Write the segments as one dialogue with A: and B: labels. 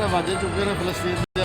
A: ਆਵਾਜ਼ਾਂ ਚੁੱਕੇ ਨੇ ਫਲਸਤੀਨ ਦੇ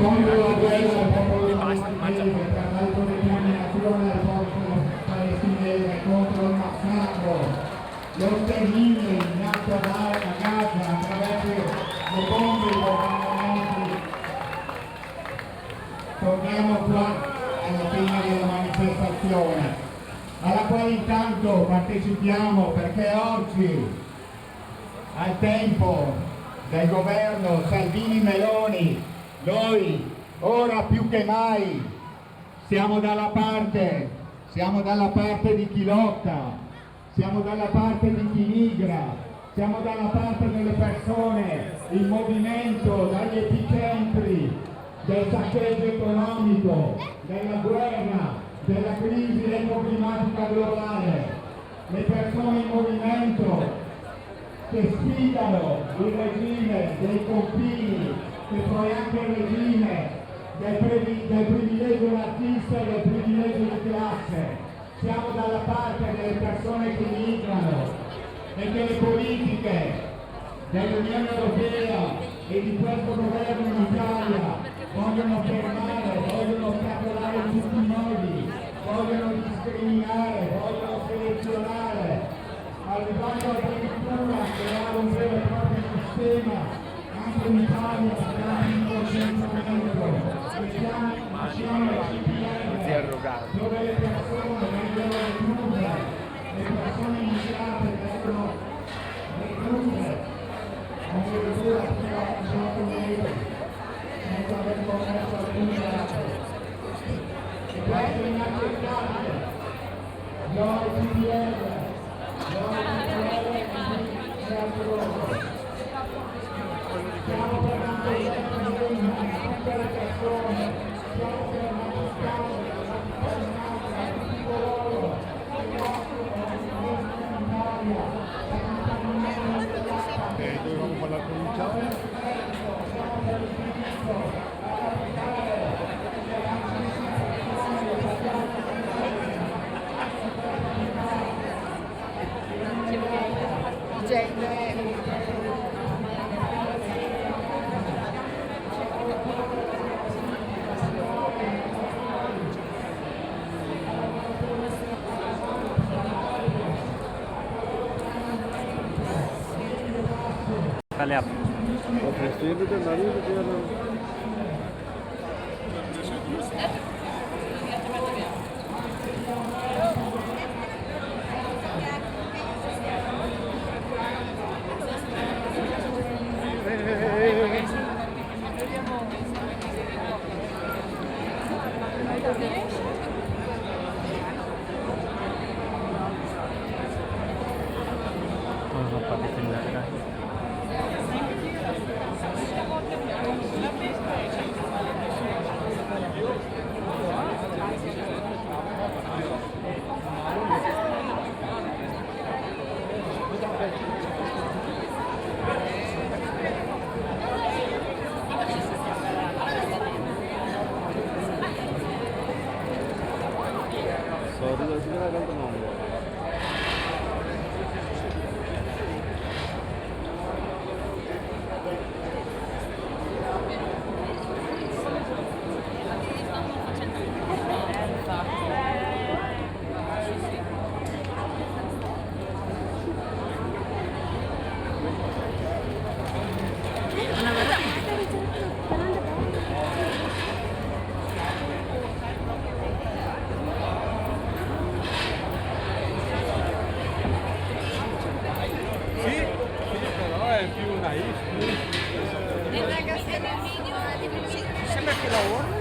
B: contro la guerra del popolo palestinese, per l'autodeterminazione del popolo palestinese, contro il massacro, lo sterminio in atto a Gaza attraverso le bombe e i bombardamenti. Torniamo qua alla fine della manifestazione, alla quale intanto partecipiamo perché oggi, al tempo del governo Salvini-Meloni, noi ora più che mai siamo dalla parte di chi lotta, siamo dalla parte di chi migra, siamo dalla parte delle persone in movimento dagli epicentri del saccheggio economico, della guerra, della crisi ecoclimatica globale, le persone in movimento che sfidano il regime dei confini, che poi anche il regime del privilegio razzista e del privilegio di classe. Siamo dalla parte delle persone che migrano e che le politiche dell'Unione Europea e di questo governo in Italia vogliono fermare, vogliono ostacolare in tutti i modi, vogliono discriminare, vogliono selezionare, arrivando addirittura a creare un vero e proprio sistema anche in Italia in concentramento, siamo al CPR, dove le persone vengono recluse, le persone iniziate vengono recluse, addirittura fino a 18 mesi, senza aver commesso alcun reato. E questo è inaccettabile.
A: Caleb.
C: Sembra che lavora.